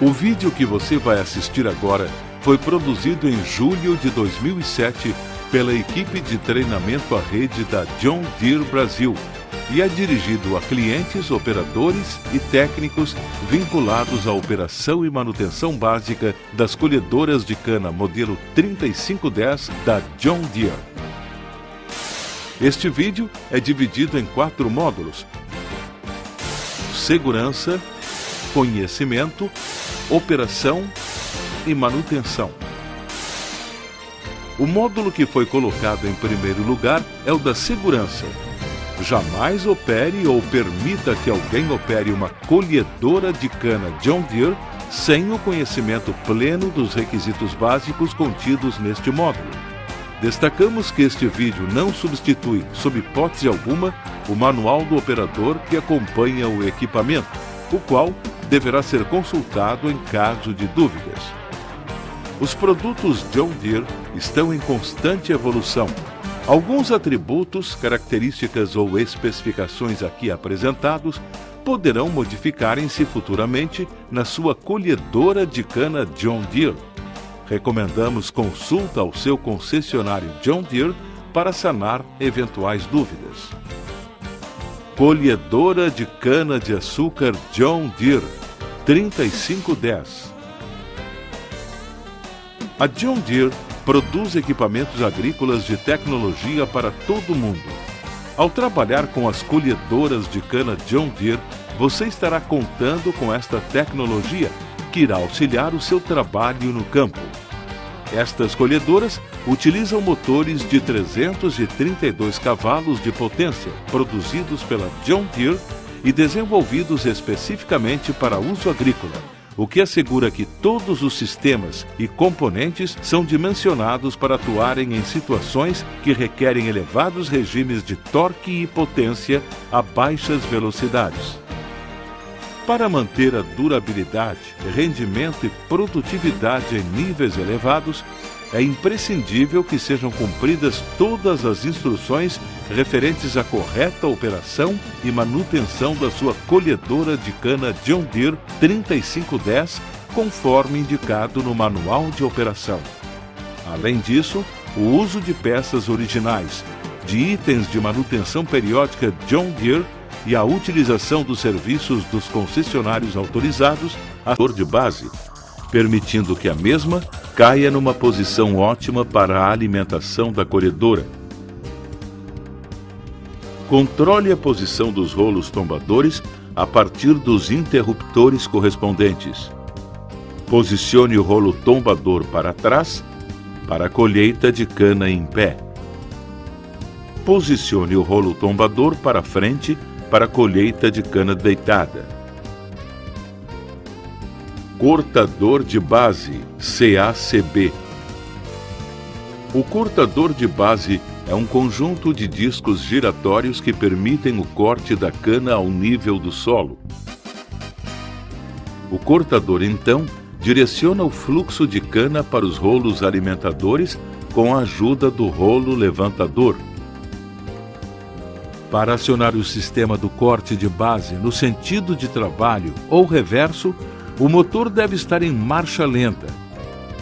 O vídeo que você vai assistir agora foi produzido em julho de 2007 pela equipe de treinamento à rede da John Deere Brasil e é dirigido a clientes, operadores e técnicos vinculados à operação e manutenção básica das colhedoras de cana modelo 3510 da John Deere. Este vídeo é dividido em 4 módulos: segurança, conhecimento, operação e manutenção. O módulo que foi colocado em primeiro lugar é o da segurança. Jamais opere ou permita que alguém opere uma colhedora de cana John Deere sem o conhecimento pleno dos requisitos básicos contidos neste módulo. Destacamos que este vídeo não substitui, sob hipótese alguma, o manual do operador que acompanha o equipamento, o qual deverá ser consultado em caso de dúvidas. Os produtos John Deere estão em constante evolução. Alguns atributos, características ou especificações aqui apresentados poderão modificarem-se futuramente na sua colhedora de cana John Deere. Recomendamos consulta ao seu concessionário John Deere para sanar eventuais dúvidas. Colhedora de cana-de-açúcar John Deere 3510. A John Deere produz equipamentos agrícolas de tecnologia para todo o mundo. Ao trabalhar com as colhedoras de cana John Deere, você estará contando com esta tecnologia que irá auxiliar o seu trabalho no campo. Estas colhedoras utilizam motores de 332 cavalos de potência, produzidos pela John Deere e desenvolvidos especificamente para uso agrícola, o que assegura que todos os sistemas e componentes são dimensionados para atuarem em situações que requerem elevados regimes de torque e potência a baixas velocidades. Para manter a durabilidade, rendimento e produtividade em níveis elevados, é imprescindível que sejam cumpridas todas as instruções referentes à correta operação e manutenção da sua colhedora de cana John Deere 3510, conforme indicado no manual de operação. Além disso, o uso de peças originais, de itens de manutenção periódica John Deere e a utilização dos serviços dos concessionários autorizados a cor de base, permitindo que a mesma caia numa posição ótima para a alimentação da colhedora. Controle a posição dos rolos tombadores a partir dos interruptores correspondentes. Posicione o rolo tombador para trás para a colheita de cana em pé. Posicione o rolo tombador para frente para a colheita de cana deitada. Cortador de base, CACB. O cortador de base é um conjunto de discos giratórios que permitem o corte da cana ao nível do solo. O cortador, então, direciona o fluxo de cana para os rolos alimentadores com a ajuda do rolo levantador. Para acionar o sistema do corte de base no sentido de trabalho ou reverso, o motor deve estar em marcha lenta.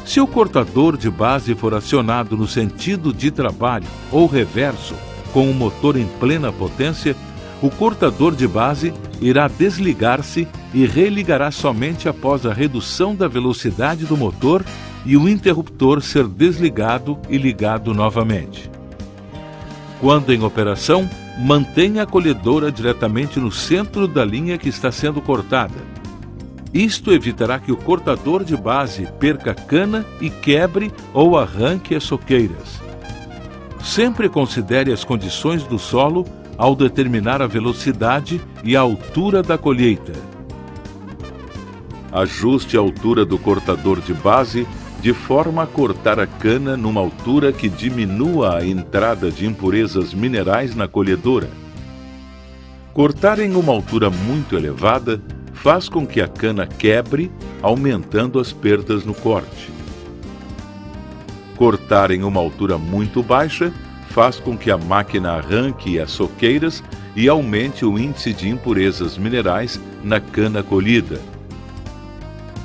Se o cortador de base for acionado no sentido de trabalho ou reverso, com o motor em plena potência, o cortador de base irá desligar-se e religará somente após a redução da velocidade do motor e o interruptor ser desligado e ligado novamente. Quando em operação, mantenha a colhedora diretamente no centro da linha que está sendo cortada. Isto evitará que o cortador de base perca cana e quebre ou arranque as soqueiras. Sempre considere as condições do solo ao determinar a velocidade e a altura da colheita. Ajuste a altura do cortador de base de forma a cortar a cana numa altura que diminua a entrada de impurezas minerais na colhedora. Cortar em uma altura muito elevada faz com que a cana quebre, aumentando as perdas no corte. Cortar em uma altura muito baixa faz com que a máquina arranque as soqueiras e aumente o índice de impurezas minerais na cana colhida.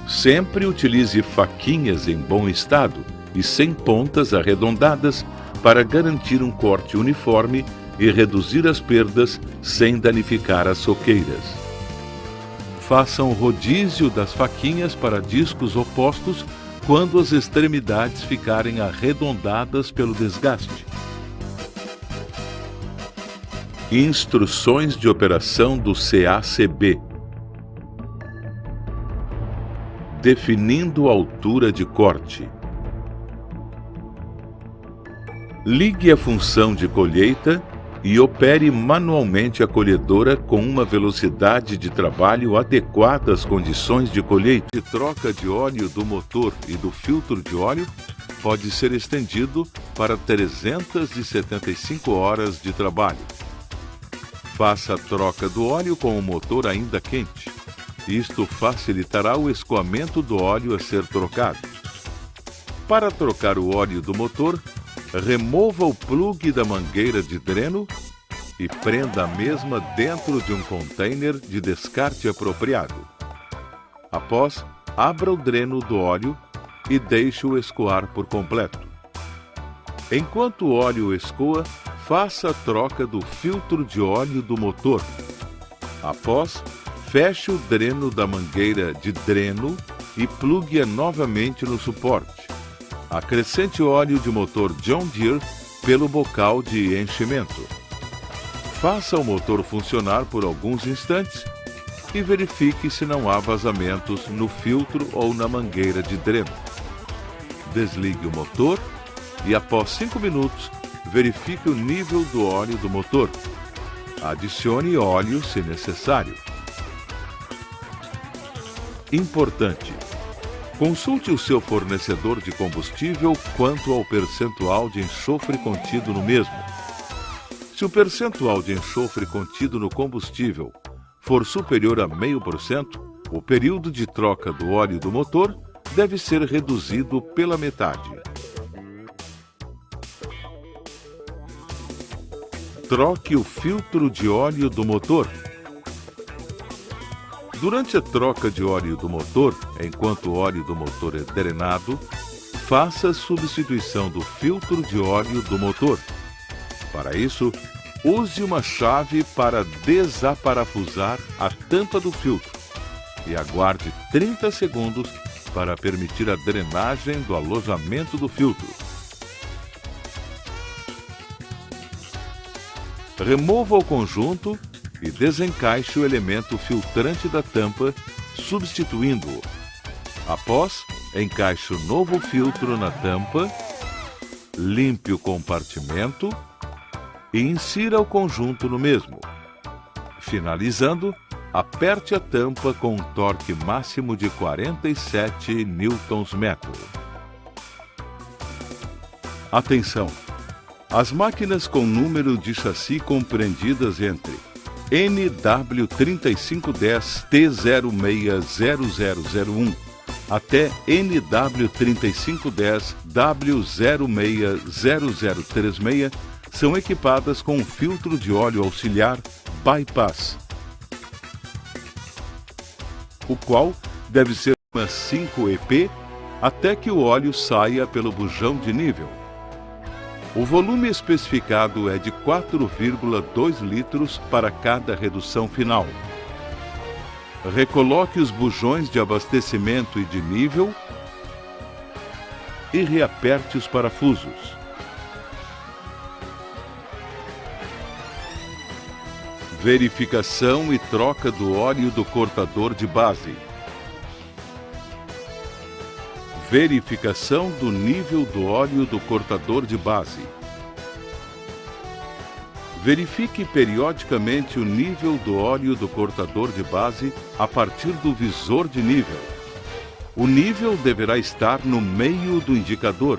Sempre utilize faquinhas em bom estado e sem pontas arredondadas para garantir um corte uniforme e reduzir as perdas sem danificar as soqueiras. Faça um rodízio das faquinhas para discos opostos quando as extremidades ficarem arredondadas pelo desgaste. Instruções de operação do CACB. Definindo a altura de corte. Ligue a função de colheita e opere manualmente a colhedora com uma velocidade de trabalho adequada às condições de colheita. A troca de óleo do motor e do filtro de óleo pode ser estendido para 375 horas de trabalho. Faça a troca do óleo com o motor ainda quente. Isto facilitará o escoamento do óleo a ser trocado. Para trocar o óleo do motor, remova o plugue da mangueira de dreno e prenda a mesma dentro de um container de descarte apropriado. Após, abra o dreno do óleo e deixe-o escoar por completo. Enquanto o óleo escoa, faça a troca do filtro de óleo do motor. Após, feche o dreno da mangueira de dreno e plugue-a novamente no suporte. Acrescente óleo de motor John Deere pelo bocal de enchimento. Faça o motor funcionar por alguns instantes e verifique se não há vazamentos no filtro ou na mangueira de dreno. Desligue o motor e, após 5 minutos, verifique o nível do óleo do motor. Adicione óleo se necessário. Importante: consulte o seu fornecedor de combustível quanto ao percentual de enxofre contido no mesmo. Se o percentual de enxofre contido no combustível for superior a 0,5%, o período de troca do óleo do motor deve ser reduzido pela metade. Troque o filtro de óleo do motor. Durante a troca de óleo do motor, enquanto o óleo do motor é drenado, faça a substituição do filtro de óleo do motor. Para isso, use uma chave para desaparafusar a tampa do filtro e aguarde 30 segundos para permitir a drenagem do alojamento do filtro. Remova o conjunto e desencaixe o elemento filtrante da tampa, substituindo-o. Após, encaixe o novo filtro na tampa, limpe o compartimento e insira o conjunto no mesmo. Finalizando, aperte a tampa com um torque máximo de 47 Nm. Atenção! As máquinas com número de chassi compreendidas entre NW3510T060001 até NW3510W060036 são equipadas com um filtro de óleo auxiliar bypass, o qual deve ser uma 5EP até que o óleo saia pelo bujão de nível. O volume especificado é de 4,2 litros para cada redução final. Recoloque os bujões de abastecimento e de nível e reaperte os parafusos. Verificação e troca do óleo do cortador de base. Verificação do nível do óleo do cortador de base. Verifique periodicamente o nível do óleo do cortador de base a partir do visor de nível. O nível deverá estar no meio do indicador.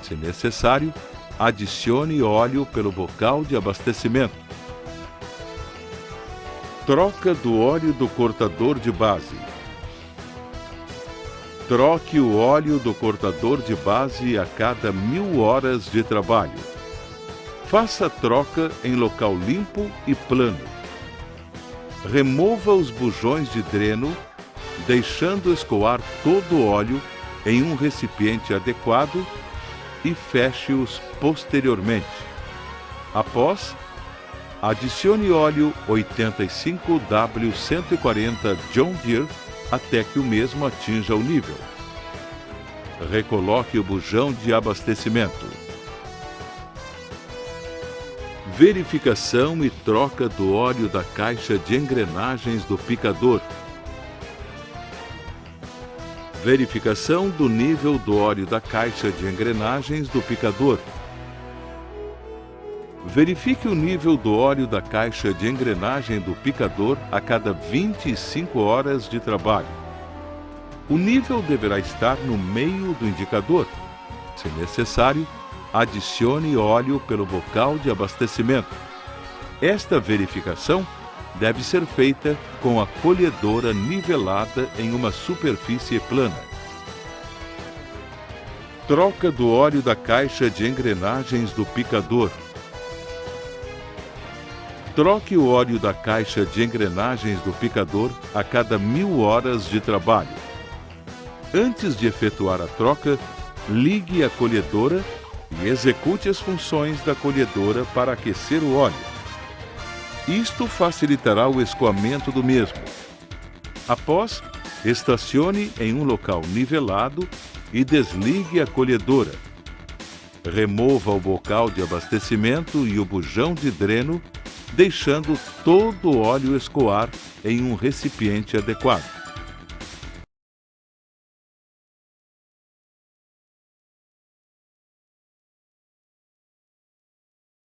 Se necessário, adicione óleo pelo bocal de abastecimento. Troca do óleo do cortador de base. Troque o óleo do cortador de base a cada 1000 horas de trabalho. Faça a troca em local limpo e plano. Remova os bujões de dreno deixando escoar todo o óleo em um recipiente adequado e feche-os posteriormente. Após, adicione óleo 85W140 John Deere até que o mesmo atinja o nível. Recoloque o bujão de abastecimento. Verificação e troca do óleo da caixa de engrenagens do picador. Verificação do nível do óleo da caixa de engrenagens do picador. Verifique o nível do óleo da caixa de engrenagem do picador a cada 25 horas de trabalho. O nível deverá estar no meio do indicador. Se necessário, adicione óleo pelo bocal de abastecimento. Esta verificação deve ser feita com a colhedora nivelada em uma superfície plana. Troca do óleo da caixa de engrenagens do picador. Troque o óleo da caixa de engrenagens do picador a cada 1000 horas de trabalho. Antes de efetuar a troca, ligue a colhedora e execute as funções da colhedora para aquecer o óleo. Isto facilitará o escoamento do mesmo. Após, estacione em um local nivelado e desligue a colhedora. Remova o bocal de abastecimento e o bujão de dreno, deixando todo o óleo escoar em um recipiente adequado.